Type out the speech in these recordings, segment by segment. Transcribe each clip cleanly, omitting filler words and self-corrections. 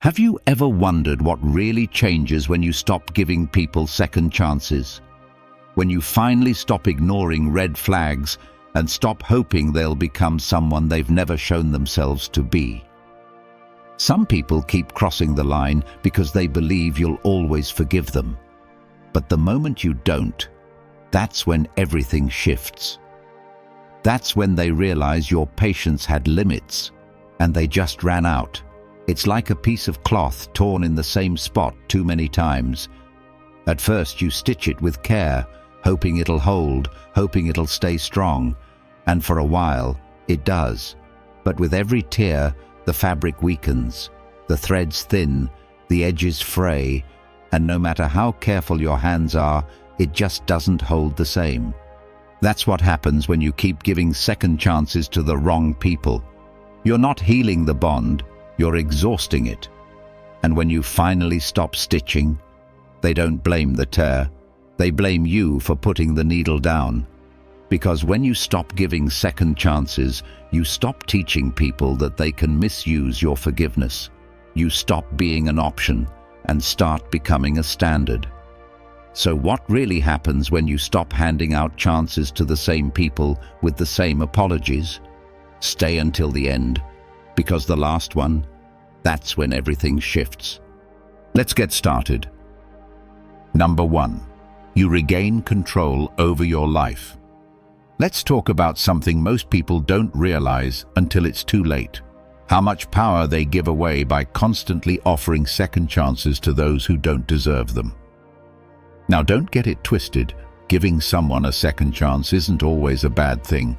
Have you ever wondered what really changes when you stop giving people second chances? When you finally stop ignoring red flags and stop hoping they'll become someone they've never shown themselves to be? Some people keep crossing the line because they believe you'll always forgive them. But the moment you don't, that's when everything shifts. That's when they realize your patience had limits, and they just ran out. It's like a piece of cloth torn in the same spot too many times. At first you stitch it with care, hoping it'll hold, hoping it'll stay strong. And for a while, it does. But with every tear, the fabric weakens, the threads thin, the edges fray, and no matter how careful your hands are, it just doesn't hold the same. That's what happens when you keep giving second chances to the wrong people. You're not healing the bond, you're exhausting it. And when you finally stop stitching, they don't blame the tear. They blame you for putting the needle down. Because when you stop giving second chances, you stop teaching people that they can misuse your forgiveness. You stop being an option and start becoming a standard. So what really happens when you stop handing out chances to the same people with the same apologies? Stay until the end, because the last one, that's when everything shifts. Let's get started. Number 1. You regain control over your life. Let's talk about something most people don't realize until it's too late. How much power they give away by constantly offering second chances to those who don't deserve them. Now, don't get it twisted. Giving someone a second chance isn't always a bad thing.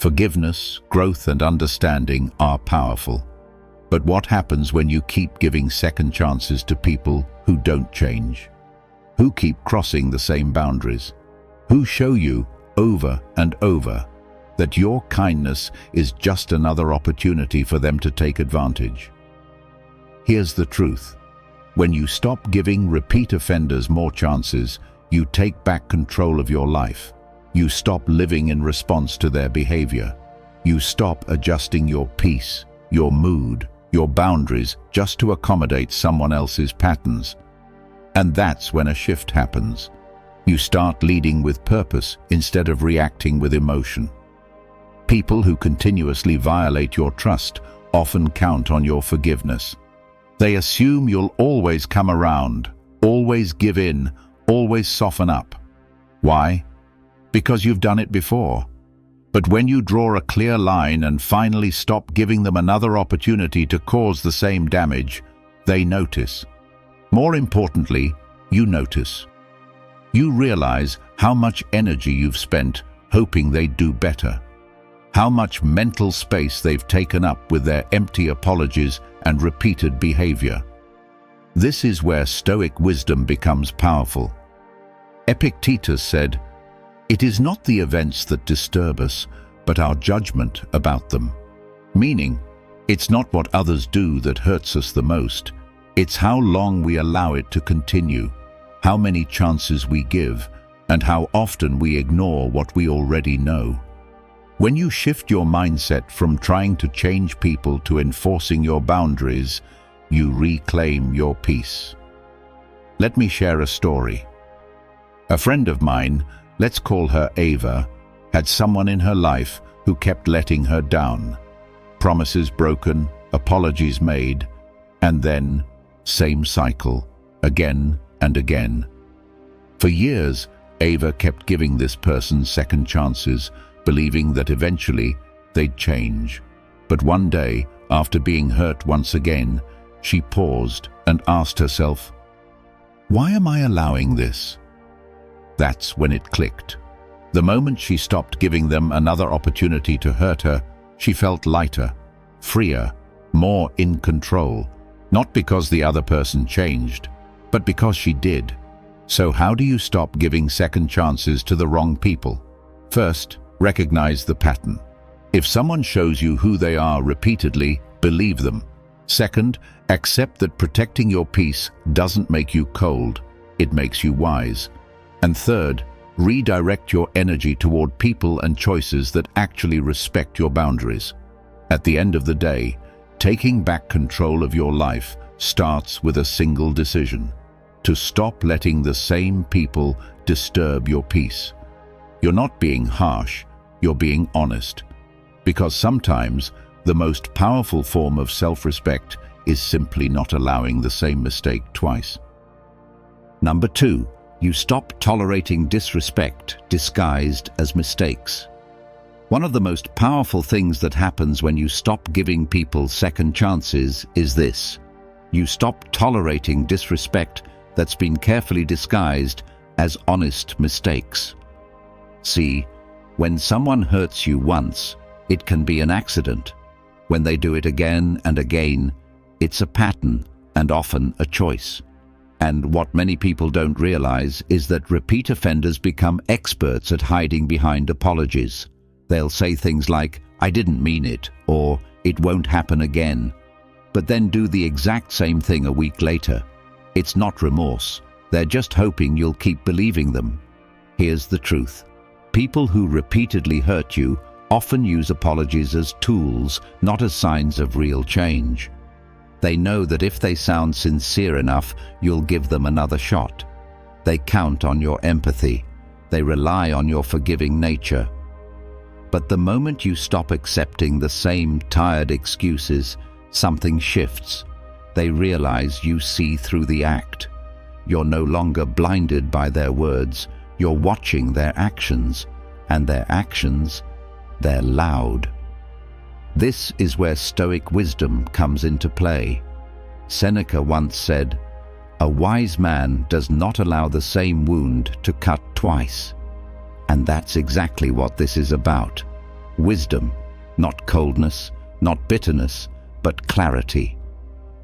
Forgiveness, growth, and understanding are powerful. But what happens when you keep giving second chances to people who don't change? Who keep crossing the same boundaries? Who show you over and over that your kindness is just another opportunity for them to take advantage? Here's the truth. When you stop giving repeat offenders more chances, you take back control of your life. You stop living in response to their behavior. You stop adjusting your peace, your mood, your boundaries just to accommodate someone else's patterns. And that's when a shift happens. You start leading with purpose instead of reacting with emotion. People who continuously violate your trust often count on your forgiveness. They assume you'll always come around, always give in, always soften up. Why? Because you've done it before. But when you draw a clear line and finally stop giving them another opportunity to cause the same damage, they notice. More importantly, you notice. You realize how much energy you've spent hoping they'd do better. How much mental space they've taken up with their empty apologies and repeated behavior. This is where Stoic wisdom becomes powerful. Epictetus said, "It is not the events that disturb us, but our judgment about them." Meaning, it's not what others do that hurts us the most. It's how long we allow it to continue, how many chances we give, and how often we ignore what we already know. When you shift your mindset from trying to change people to enforcing your boundaries, you reclaim your peace. Let me share a story. A friend of mine, let's call her Ava, had someone in her life who kept letting her down. Promises broken, apologies made, and then same cycle, again and again. For years, Ava kept giving this person second chances, believing that eventually they'd change. But one day, after being hurt once again, she paused and asked herself, "Why am I allowing this?" That's when it clicked. The moment she stopped giving them another opportunity to hurt her, she felt lighter, freer, more in control. Not because the other person changed, but because she did. So how do you stop giving second chances to the wrong people? First, recognize the pattern. If someone shows you who they are repeatedly, believe them. Second, accept that protecting your peace doesn't make you cold, it makes you wise. And third, redirect your energy toward people and choices that actually respect your boundaries. At the end of the day, taking back control of your life starts with a single decision: to stop letting the same people disturb your peace. You're not being harsh, you're being honest. Because sometimes the most powerful form of self-respect is simply not allowing the same mistake twice. Number 2, you stop tolerating disrespect disguised as mistakes. One of the most powerful things that happens when you stop giving people second chances is this: you stop tolerating disrespect that's been carefully disguised as honest mistakes. See, when someone hurts you once, it can be an accident. When they do it again and again, it's a pattern and often a choice. And what many people don't realize is that repeat offenders become experts at hiding behind apologies. They'll say things like, "I didn't mean it," or "It won't happen again," but then do the exact same thing a week later. It's not remorse. They're just hoping you'll keep believing them. Here's the truth. People who repeatedly hurt you often use apologies as tools, not as signs of real change. They know that if they sound sincere enough, you'll give them another shot. They count on your empathy. They rely on your forgiving nature. But the moment you stop accepting the same tired excuses, something shifts. They realize you see through the act. You're no longer blinded by their words. You're watching their actions, and their actions, they're loud. This is where Stoic wisdom comes into play. Seneca once said, "A wise man does not allow the same wound to cut twice." And that's exactly what this is about. Wisdom, not coldness, not bitterness, but clarity.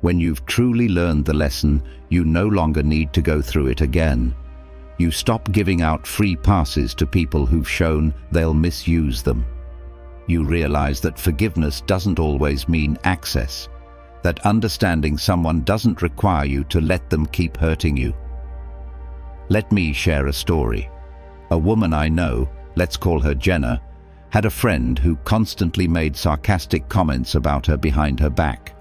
When you've truly learned the lesson, you no longer need to go through it again. You stop giving out free passes to people who've shown they'll misuse them. You realize that forgiveness doesn't always mean access, that understanding someone doesn't require you to let them keep hurting you. Let me share a story. A woman I know, let's call her Jenna, had a friend who constantly made sarcastic comments about her behind her back.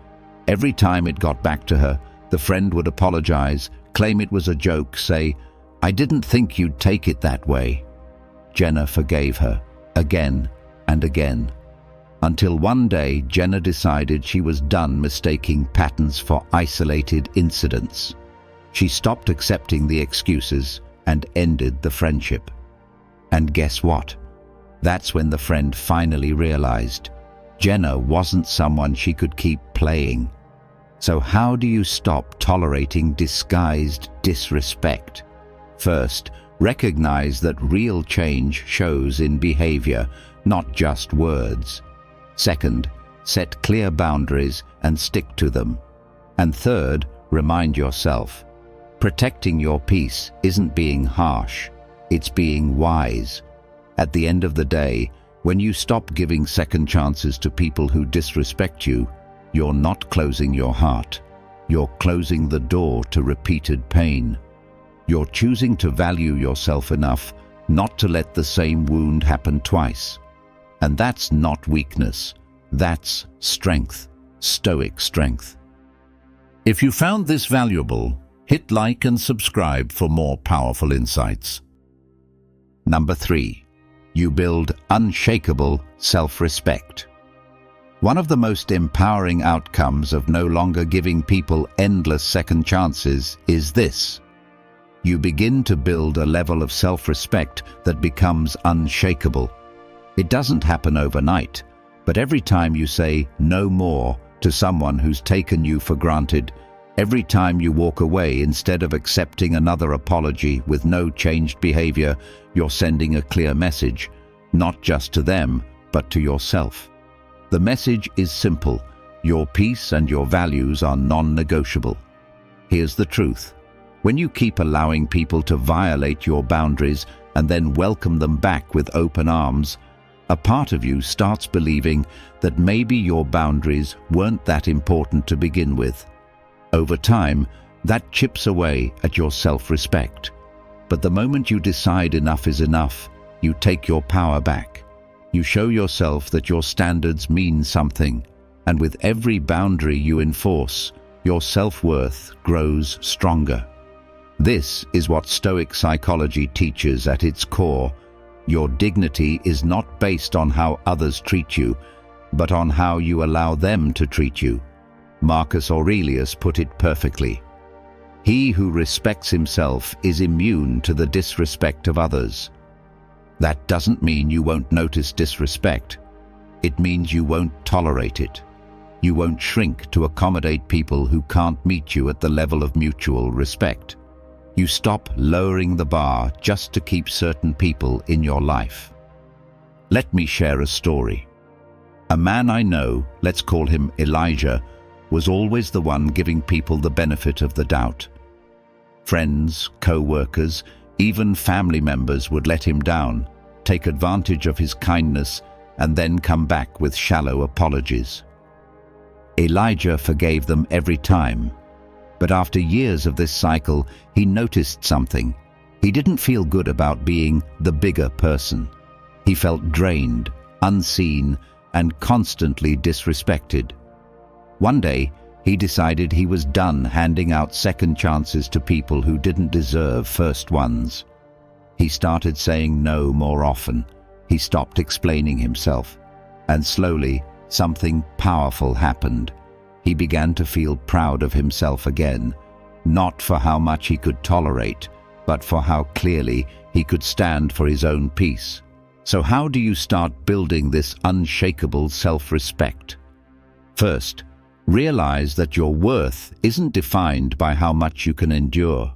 Every time it got back to her, the friend would apologize, claim it was a joke, say, "I didn't think you'd take it that way." Jenna forgave her, again and again, until one day Jenna decided she was done mistaking patterns for isolated incidents. She stopped accepting the excuses and ended the friendship. And guess what? That's when the friend finally realized Jenna wasn't someone she could keep playing. So how do you stop tolerating disguised disrespect? First, recognize that real change shows in behavior, not just words. Second, set clear boundaries and stick to them. And third, remind yourself, protecting your peace isn't being harsh, it's being wise. At the end of the day, when you stop giving second chances to people who disrespect you, you're not closing your heart. You're closing the door to repeated pain. You're choosing to value yourself enough not to let the same wound happen twice. And that's not weakness. That's strength, Stoic strength. If you found this valuable, hit like and subscribe for more powerful insights. Number 3, you build unshakable self-respect. One of the most empowering outcomes of no longer giving people endless second chances is this. You begin to build a level of self-respect that becomes unshakable. It doesn't happen overnight, but every time you say "no more" to someone who's taken you for granted, every time you walk away instead of accepting another apology with no changed behavior, you're sending a clear message, not just to them, but to yourself. The message is simple. Your peace and your values are non-negotiable. Here's the truth. When you keep allowing people to violate your boundaries and then welcome them back with open arms, a part of you starts believing that maybe your boundaries weren't that important to begin with. Over time, that chips away at your self-respect. But the moment you decide enough is enough, you take your power back. You show yourself that your standards mean something, and with every boundary you enforce, your self-worth grows stronger. This is what Stoic psychology teaches at its core. Your dignity is not based on how others treat you, but on how you allow them to treat you. Marcus Aurelius put it perfectly. He who respects himself is immune to the disrespect of others. That doesn't mean you won't notice disrespect. It means you won't tolerate it. You won't shrink to accommodate people who can't meet you at the level of mutual respect. You stop lowering the bar just to keep certain people in your life. Let me share a story. A man I know, let's call him Elijah, was always the one giving people the benefit of the doubt. Friends, co-workers, even family members would let him down, take advantage of his kindness, and then come back with shallow apologies. Elijah forgave them every time. But after years of this cycle, he noticed something. He didn't feel good about being the bigger person. He felt drained, unseen, and constantly disrespected. One day, he decided he was done handing out second chances to people who didn't deserve first ones. He started saying no more often. He stopped explaining himself. And slowly, something powerful happened. He began to feel proud of himself again, not for how much he could tolerate, but for how clearly he could stand for his own peace. So how do you start building this unshakable self-respect? First, realize that your worth isn't defined by how much you can endure.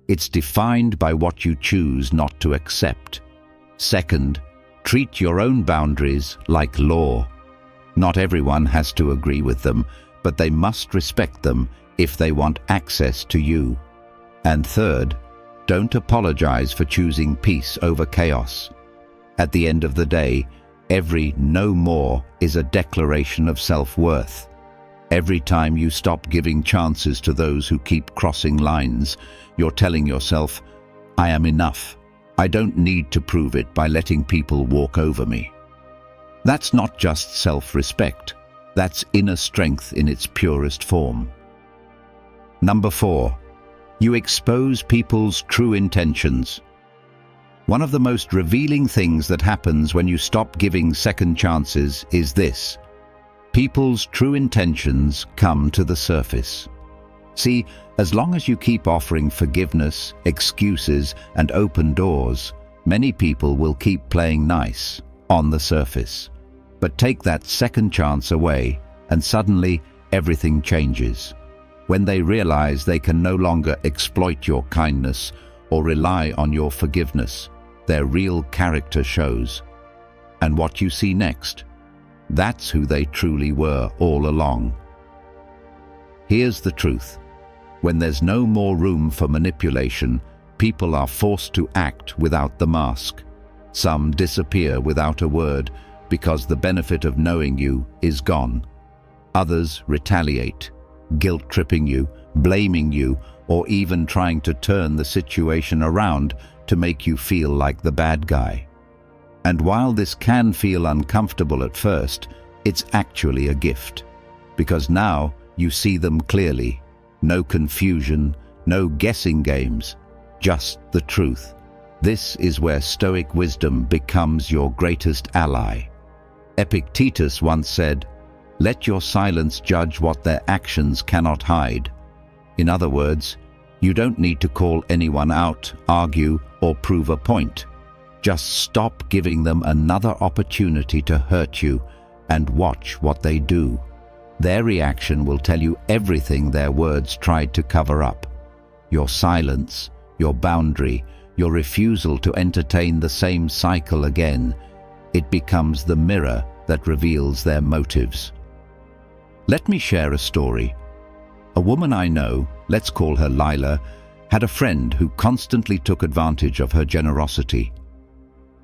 It's defined by what you choose not to accept. Second, treat your own boundaries like law. Not everyone has to agree with them, but they must respect them if they want access to you. And third, don't apologize for choosing peace over chaos. At the end of the day, every no more is a declaration of self-worth. Every time you stop giving chances to those who keep crossing lines, you're telling yourself, I am enough. I don't need to prove it by letting people walk over me. That's not just self-respect. That's inner strength in its purest form. Number 4, you expose people's true intentions. One of the most revealing things that happens when you stop giving second chances is this. People's true intentions come to the surface. See, as long as you keep offering forgiveness, excuses, and open doors, many people will keep playing nice on the surface. But take that second chance away, and suddenly everything changes. When they realize they can no longer exploit your kindness or rely on your forgiveness, their real character shows. And what you see next, that's who they truly were all along. Here's the truth. When there's no more room for manipulation, people are forced to act without the mask. Some disappear without a word because the benefit of knowing you is gone. Others retaliate, guilt-tripping you, blaming you, or even trying to turn the situation around to make you feel like the bad guy. And while this can feel uncomfortable at first, it's actually a gift. Because now you see them clearly. No confusion, no guessing games, just the truth. This is where Stoic wisdom becomes your greatest ally. Epictetus once said, "Let your silence judge what their actions cannot hide." In other words, you don't need to call anyone out, argue, or prove a point. Just stop giving them another opportunity to hurt you and watch what they do. Their reaction will tell you everything their words tried to cover up. Your silence, your boundary, your refusal to entertain the same cycle again, it becomes the mirror that reveals their motives. Let me share a story. A woman I know, let's call her Lila, had a friend who constantly took advantage of her generosity.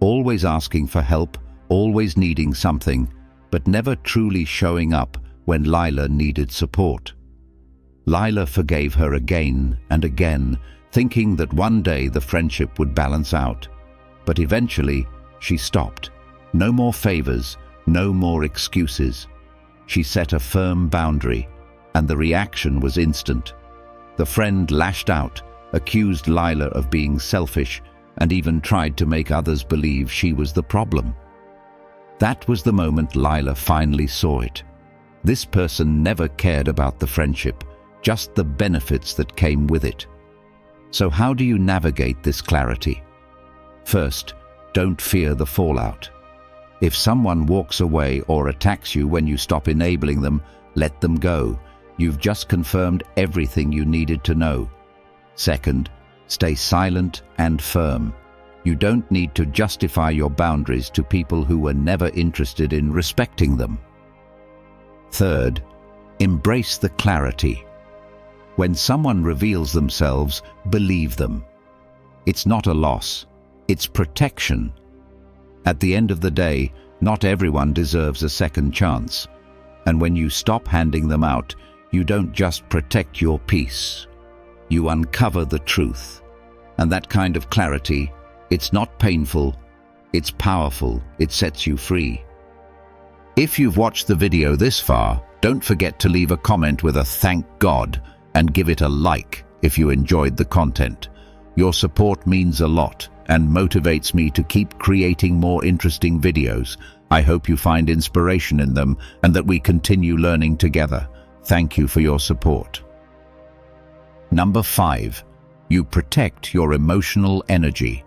Always asking for help, always needing something, but never truly showing up when Lila needed support. Lila forgave her again and again, thinking that one day the friendship would balance out. But eventually, she stopped. No more favors, no more excuses. She set a firm boundary. and the reaction was instant. The friend lashed out, accused Lila of being selfish, and even tried to make others believe she was the problem. That was the moment Lila finally saw it. This person never cared about the friendship, just the benefits that came with it. So how do you navigate this clarity? First, don't fear the fallout. If someone walks away or attacks you when you stop enabling them, let them go. You've just confirmed everything you needed to know. Second, stay silent and firm. You don't need to justify your boundaries to people who were never interested in respecting them. Third, embrace the clarity. When someone reveals themselves, believe them. It's not a loss, it's protection. At the end of the day, not everyone deserves a second chance. And when you stop handing them out, you don't just protect your peace. You uncover the truth. And that kind of clarity, it's not painful, it's powerful, it sets you free. If you've watched the video this far, don't forget to leave a comment with a thank God and give it a like if you enjoyed the content. Your support means a lot and motivates me to keep creating more interesting videos. I hope you find inspiration in them and that we continue learning together. Thank you for your support. Number 5, you protect your emotional energy.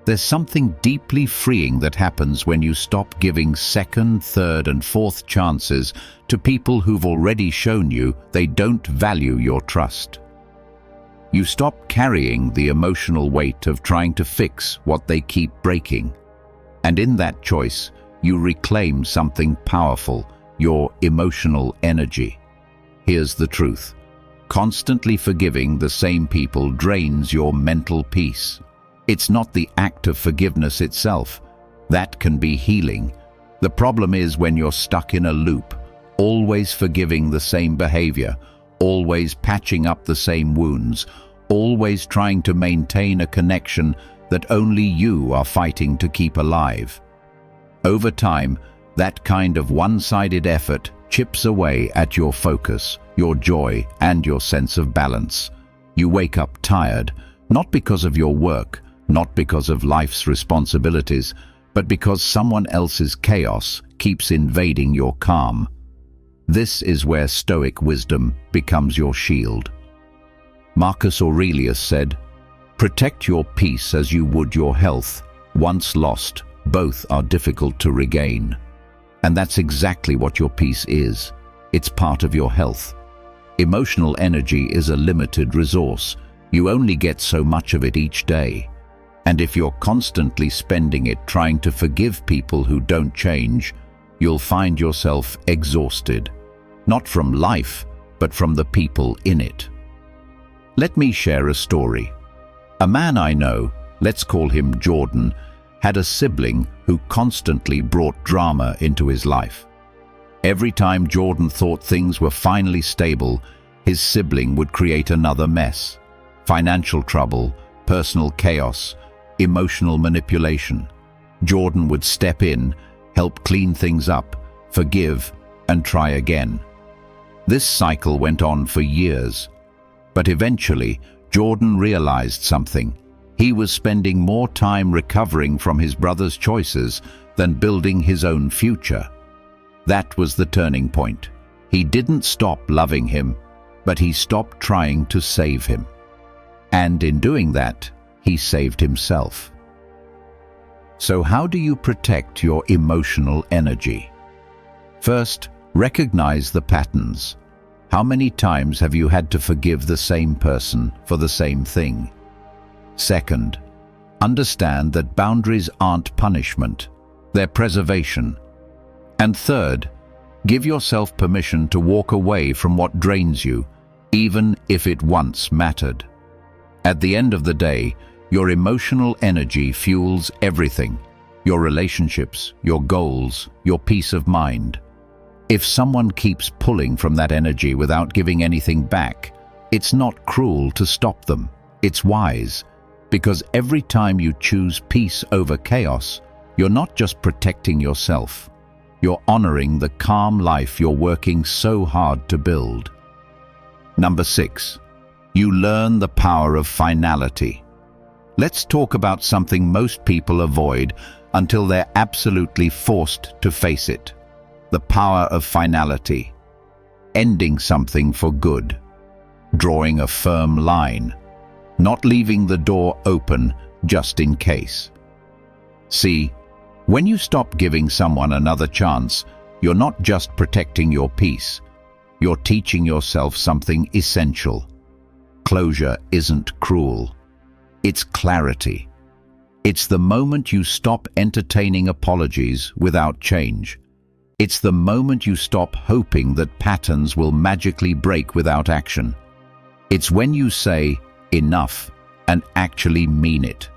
There's something deeply freeing that happens when you stop giving second, third, and fourth chances to people who've already shown you they don't value your trust. You stop carrying the emotional weight of trying to fix what they keep breaking. And in that choice, you reclaim something powerful, your emotional energy. Here's the truth. Constantly forgiving the same people drains your mental peace. It's not the act of forgiveness itself. That can be healing. The problem is when you're stuck in a loop, always forgiving the same behavior, always patching up the same wounds, always trying to maintain a connection that only you are fighting to keep alive. Over time, that kind of one-sided effort chips away at your focus, your joy, and your sense of balance. You wake up tired, not because of your work, not because of life's responsibilities, but because someone else's chaos keeps invading your calm. This is where Stoic wisdom becomes your shield. Marcus Aurelius said, "Protect your peace as you would your health. Once lost, both are difficult to regain." And that's exactly what your peace is. It's part of your health. Emotional energy is a limited resource. You only get so much of it each day. And if you're constantly spending it trying to forgive people who don't change, you'll find yourself exhausted. Not from life, but from the people in it. Let me share a story. A man I know, let's call him Jordan, had a sibling who constantly brought drama into his life. Every time Jordan thought things were finally stable, his sibling would create another mess. Financial trouble, personal chaos, emotional manipulation. Jordan would step in, help clean things up, forgive, and try again. This cycle went on for years. But eventually, Jordan realized something. He was spending more time recovering from his brother's choices than building his own future. That was the turning point. He didn't stop loving him, but he stopped trying to save him. And in doing that, he saved himself. So how do you protect your emotional energy? First, recognize the patterns. How many times have you had to forgive the same person for the same thing? Second, understand that boundaries aren't punishment, they're preservation. And third, give yourself permission to walk away from what drains you, even if it once mattered. At the end of the day, your emotional energy fuels everything: your relationships, your goals, your peace of mind. If someone keeps pulling from that energy without giving anything back, it's not cruel to stop them. It's wise, because every time you choose peace over chaos, you're not just protecting yourself, You're honoring the calm life you're working so hard to build. Number 6. You learn the power of finality. Let's talk about something most people avoid until they're absolutely forced to face it. The power of finality. Ending something for good. Drawing a firm line. Not leaving the door open just in case. See, when you stop giving someone another chance, you're not just protecting your peace. You're teaching yourself something essential. Closure isn't cruel. It's clarity. It's the moment you stop entertaining apologies without change. It's the moment you stop hoping that patterns will magically break without action. It's when you say, enough, and actually mean it.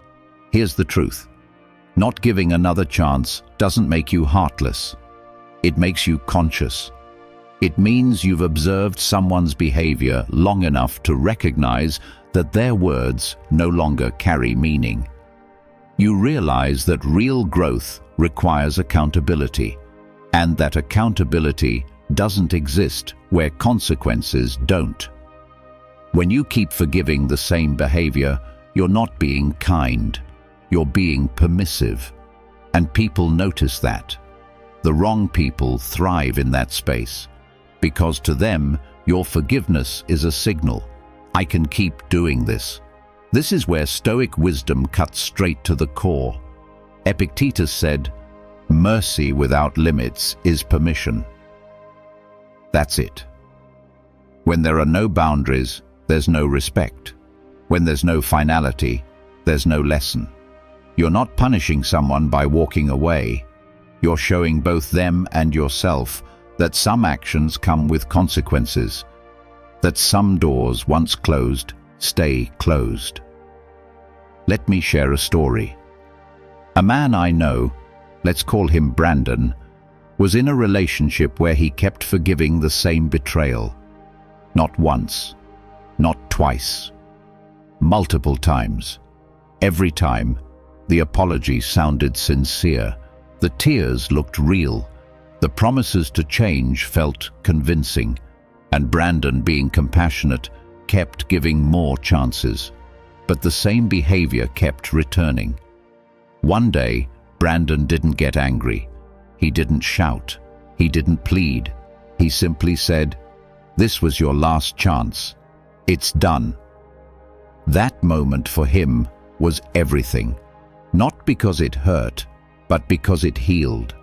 Here's the truth. Not giving another chance doesn't make you heartless. It makes you conscious. It means you've observed someone's behavior long enough to recognize that their words no longer carry meaning. You realize that real growth requires accountability, and that accountability doesn't exist where consequences don't. When you keep forgiving the same behavior, you're not being kind. You're being permissive. And people notice that. The wrong people thrive in that space, because to them, your forgiveness is a signal. I can keep doing this. This is where Stoic wisdom cuts straight to the core. Epictetus said, "Mercy without limits is permission." That's it. When there are no boundaries, there's no respect. When there's no finality, there's no lesson. You're not punishing someone by walking away. You're showing both them and yourself that some actions come with consequences, that some doors once closed stay closed. Let me share a story. A man I know, let's call him Brandon, was in a relationship where he kept forgiving the same betrayal. Not once, not twice, multiple times. Every time, the apology sounded sincere. The tears looked real. The promises to change felt convincing. And Brandon, being compassionate, kept giving more chances. But the same behavior kept returning. One day, Brandon didn't get angry. He didn't shout. He didn't plead. He simply said, "This was your last chance. It's done." That moment for him was everything. Not because it hurt, but because it healed.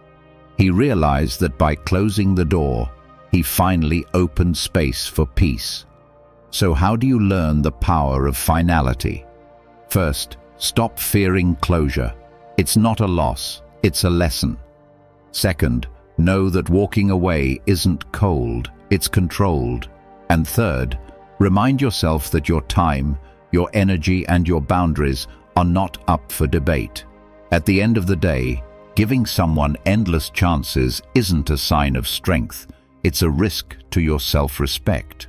He realized that by closing the door, he finally opened space for peace. So how do you learn the power of finality? First, stop fearing closure. It's not a loss, it's a lesson. Second, know that walking away isn't cold, it's controlled. And third, remind yourself that your time, your energy, and your boundaries are not up for debate. At the end of the day, giving someone endless chances isn't a sign of strength. It's a risk to your self-respect.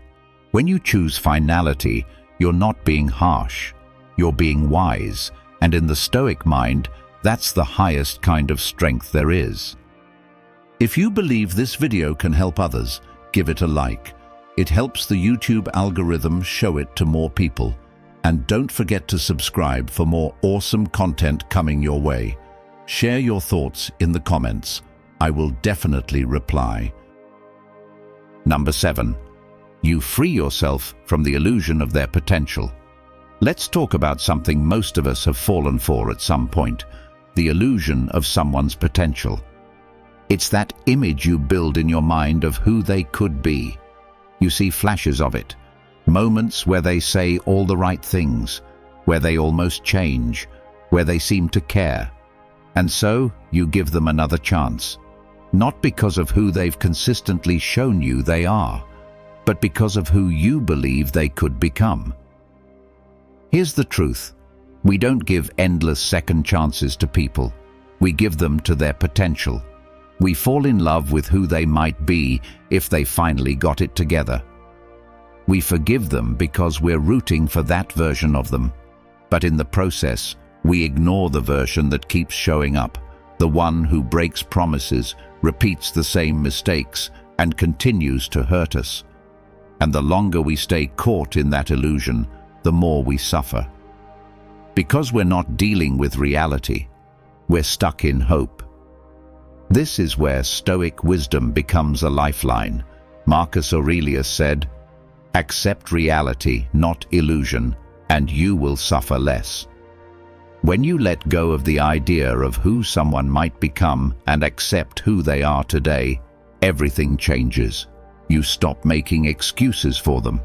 When you choose finality, you're not being harsh. You're being wise. And in the Stoic mind, that's the highest kind of strength there is. If you believe this video can help others, give it a like. It helps the YouTube algorithm show it to more people. And don't forget to subscribe for more awesome content coming your way. Share your thoughts in the comments. I will definitely reply. Number 7. You free yourself from the illusion of their potential. Let's talk about something most of us have fallen for at some point: the illusion of someone's potential. It's that image you build in your mind of who they could be. You see flashes of it, moments where they say all the right things, where they almost change, where they seem to care. And so you give them another chance, not because of who they've consistently shown you they are, but because of who you believe they could become. Here's the truth. We don't give endless second chances to people. We give them to their potential. We fall in love with who they might be if they finally got it together. We forgive them because we're rooting for that version of them. But in the process, we ignore the version that keeps showing up, the one who breaks promises, repeats the same mistakes, and continues to hurt us. And the longer we stay caught in that illusion, the more we suffer. Because we're not dealing with reality, we're stuck in hope. This is where Stoic wisdom becomes a lifeline. Marcus Aurelius said, "Accept reality, not illusion, and you will suffer less." When you let go of the idea of who someone might become and accept who they are today, everything changes. You stop making excuses for them.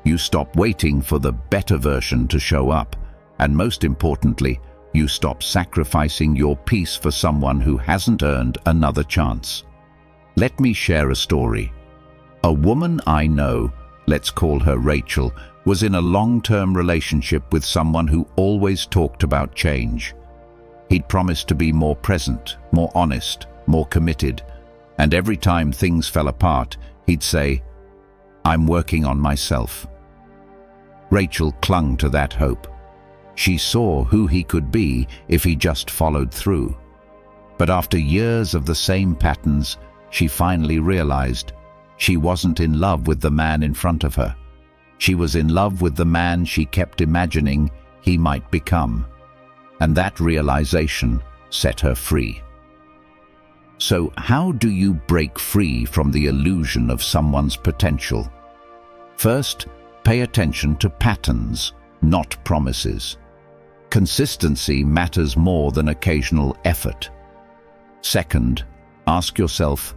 You stop waiting for the better version to show up. And most importantly, you stop sacrificing your peace for someone who hasn't earned another chance. Let me share a story. A woman I know, let's call her Rachel, was in a long-term relationship with someone who always talked about change. He'd promised to be more present, more honest, more committed, and every time things fell apart, he'd say, "I'm working on myself." Rachel clung to that hope. She saw who he could be if he just followed through. But after years of the same patterns, she finally realized she wasn't in love with the man in front of her. She was in love with the man she kept imagining he might become. And that realization set her free. So how do you break free from the illusion of someone's potential? First, pay attention to patterns, not promises. Consistency matters more than occasional effort. Second, ask yourself,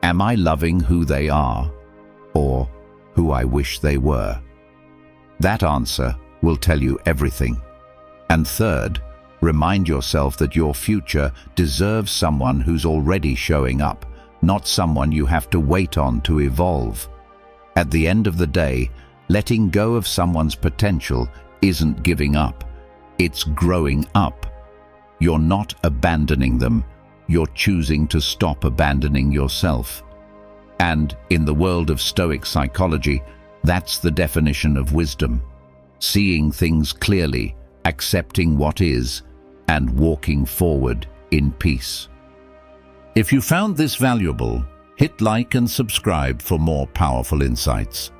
am I loving who they are, or who I wish they were? That answer will tell you everything. And third, remind yourself that your future deserves someone who's already showing up, not someone you have to wait on to evolve. At the end of the day, letting go of someone's potential isn't giving up. It's growing up. You're not abandoning them. You're choosing to stop abandoning yourself. And in the world of Stoic psychology, that's the definition of wisdom. Seeing things clearly, accepting what is, and walking forward in peace. If you found this valuable, hit like and subscribe for more powerful insights.